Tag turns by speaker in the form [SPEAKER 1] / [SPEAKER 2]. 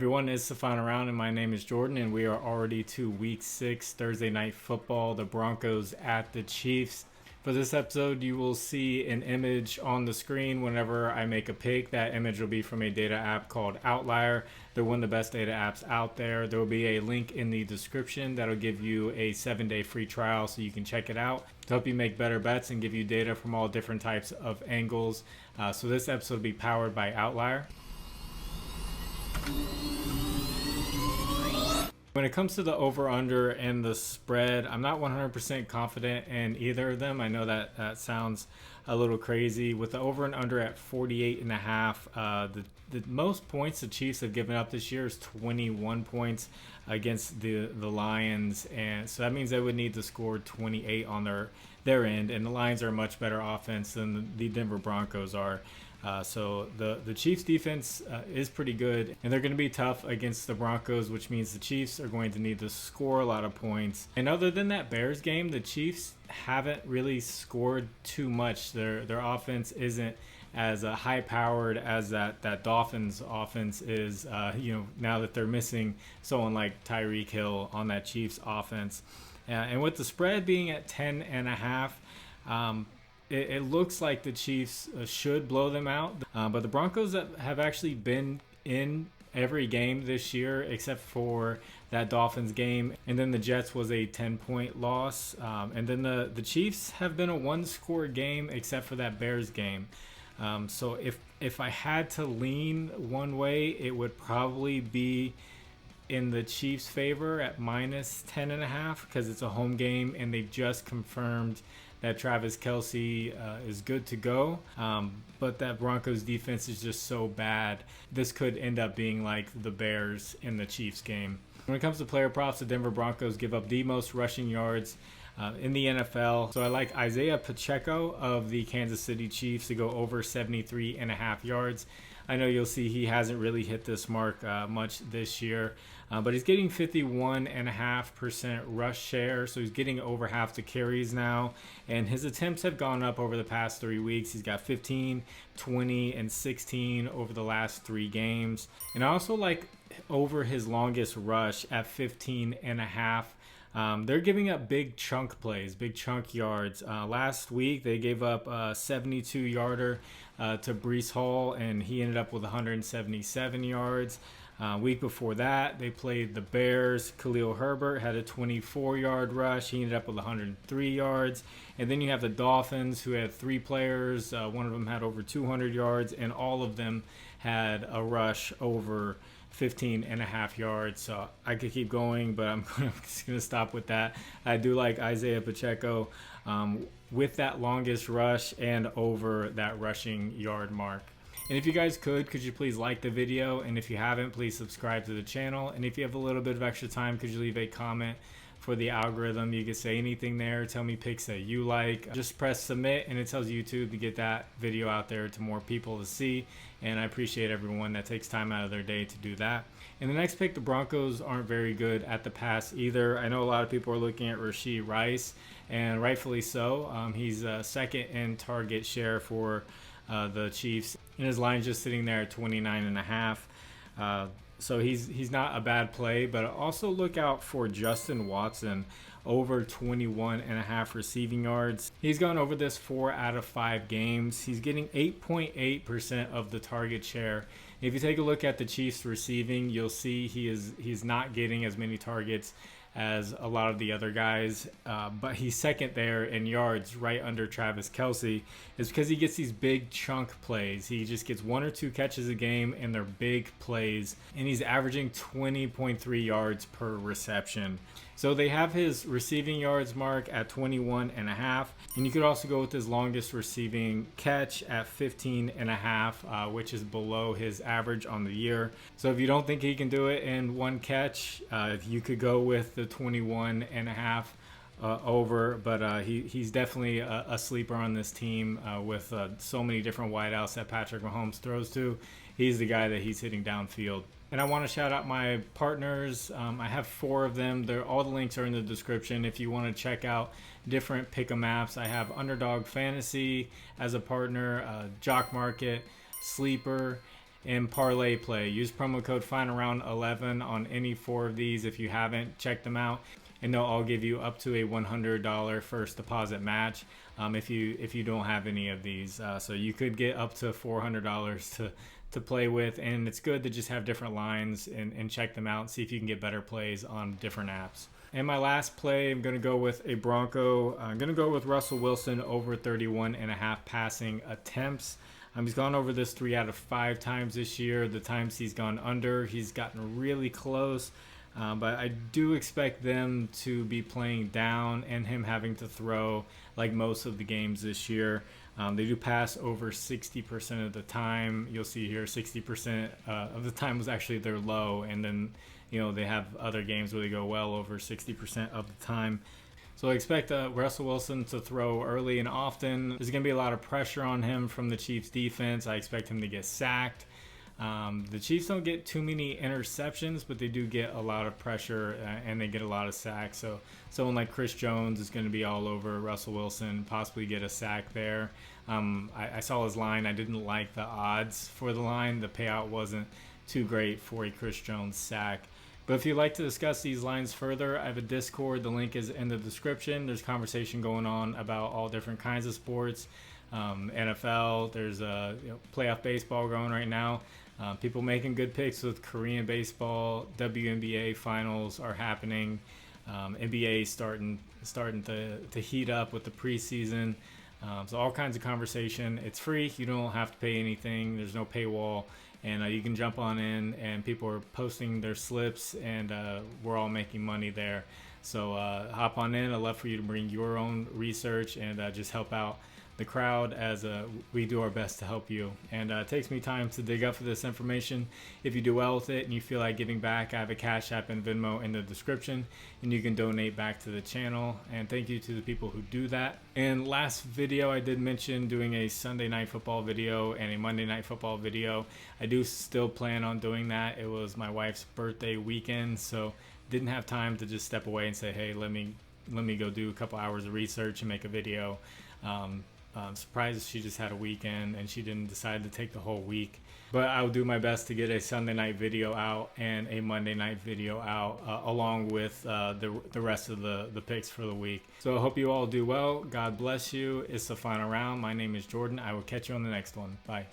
[SPEAKER 1] Everyone, it's the final round, and my name is Jordan, and we are already to Week 6 Thursday Night Football, the Broncos at the Chiefs. For this episode, you will see an image on the screen whenever I make a pick. That image will be from a data app called Outlier. They're one of the best data apps out there. There will be a link in the description that'll give you a 7-day free trial so you can check it out to help you make better bets and give you data from all different types of angles. So this episode will be powered by Outlier. When it comes to the over-under and the spread, I'm not 100% confident in either of them. I know that sounds a little crazy. With the over and under at 48.5, the most points the Chiefs have given up this year is 21 points against the Lions, and so that means they would need to score 28 on their end, and the Lions are a much better offense than the Denver Broncos are. So the Chiefs defense is pretty good, and they're going to be tough against the Broncos, which means the Chiefs are going to need to score a lot of points. And other than that Bears game, the Chiefs haven't really scored too much. Their offense isn't as high powered as that Dolphins offense is, now that they're missing someone like Tyreek Hill on that Chiefs offense. And with the spread being at 10.5, it looks like the Chiefs should blow them out, but the Broncos have actually been in every game this year except for that Dolphins game, and then the Jets was a 10-point loss, and then the Chiefs have been a one-score game except for that Bears game. So if I had to lean one way, it would probably be in the Chiefs' favor at minus 10.5 because it's a home game and they just confirmed that Travis Kelce is good to go, but that Broncos defense is just so bad. This could end up being like the Bears in the Chiefs game. When it comes to player props, the Denver Broncos give up the most rushing yards in the NFL. So I like Isaiah Pacheco of the Kansas City Chiefs to go over 73.5 yards. I know you'll see he hasn't really hit this mark much this year, but he's getting 51.5% rush share, so he's getting over half the carries now, and his attempts have gone up over the past 3 weeks. He's got 15, 20, and 16 over the last 3 games. And I also like over his longest rush at 15.5. They're giving up big chunk plays, big chunk yards. Last week, they gave up a 72-yarder to Breece Hall, and he ended up with 177 yards. Week before that, they played the Bears. Khalil Herbert had a 24-yard rush. He ended up with 103 yards. And then you have the Dolphins, who had 3 players. One of them had over 200 yards, and all of them had a rush over 15.5 yards. So I could keep going, but I'm just going to stop with that. I do like Isaiah Pacheco with that longest rush and over that rushing yard mark. And if you guys could you please like the video? And if you haven't, please subscribe to the channel. And if you have a little bit of extra time, could you leave a comment for the algorithm? You can say anything there. Tell me picks that you like. Just press submit, and it tells YouTube to get that video out there to more people to see. And I appreciate everyone that takes time out of their day to do that. In the next pick, the Broncos aren't very good at the pass either. I know a lot of people are looking at Rashee Rice, and rightfully so. He's second in target share for the Chiefs, and his line's just sitting there at 29.5. So he's not a bad play, but also look out for Justin Watson over 21.5 receiving yards. He's gone over this 4 out of 5 games. He's getting 8.8% of the target share. If you take a look at the Chiefs receiving, you'll see he's not getting as many targets as a lot of the other guys, but he's second there in yards, right under Travis Kelce. Is because he gets these big chunk plays. He just gets 1 or 2 catches a game, and they're big plays, and he's averaging 20.3 yards per reception. So they have his receiving yards mark at 21.5, and you could also go with his longest receiving catch at 15.5, which is below his average on the year. So if you don't think he can do it in one catch, you could go with the 21.5 over, but he's definitely a sleeper on this team with so many different wideouts that Patrick Mahomes throws to. He's the guy that he's hitting downfield. And I want to shout out my partners. I have 4 of them. All the links are in the description if you want to check out different pick'em apps. I have Underdog Fantasy as a partner, Jock Market, Sleeper, and ParlayPlay. Use promo code FinalRound11 on any 4 of these if you haven't. Check them out, and they'll all give you up to a $100 first deposit match if you don't have any of these. So you could get up to $400 to play with, and it's good to just have different lines and check them out and see if you can get better plays on different apps. And my last play, I'm going to go with a Bronco. I'm going to go with Russell Wilson over 31.5 passing attempts. He's gone over this 3 out of 5 times this year. The times he's gone under, he's gotten really close. But I do expect them to be playing down and him having to throw like most of the games this year. They do pass over 60% of the time. You'll see here 60% of the time was actually their low, and then they have other games where they go well over 60% of the time. So I expect Russell Wilson to throw early and often. There's going to be a lot of pressure on him from the Chiefs defense. I expect him to get sacked. The Chiefs don't get too many interceptions, but they do get a lot of pressure and they get a lot of sacks. So someone like Chris Jones is going to be all over Russell Wilson, possibly get a sack there. I saw his line. I didn't like the odds for the line. The payout wasn't too great for a Chris Jones sack. But if you'd like to discuss these lines further, I have a Discord. The link is in the description. There's conversation going on about all different kinds of sports. NFL, there's playoff baseball going right now. People making good picks with Korean baseball. WNBA finals are happening. NBA starting to heat up with the preseason. So all kinds of conversation. It's free. You don't have to pay anything. There's no paywall. And you can jump on in, and people are posting their slips, and we're all making money there. So hop on in. I'd love for you to bring your own research and just help out the crowd as we do our best to help you. And it takes me time to dig up for this information. If you do well with it and you feel like giving back, I have a Cash App and Venmo in the description, and you can donate back to the channel. And thank you to the people who do that. And last video, I did mention doing a Sunday Night Football video and a Monday Night Football video. I do still plan on doing that. It was my wife's birthday weekend, so didn't have time to just step away and say, hey, let me go do a couple hours of research and make a video. I'm surprised she just had a weekend and she didn't decide to take the whole week. But I'll do my best to get a Sunday night video out and a Monday night video out along with the rest of the picks for the week. So I hope you all do well. God bless you. It's the final round. My name is Jordan. I will catch you on the next one. Bye.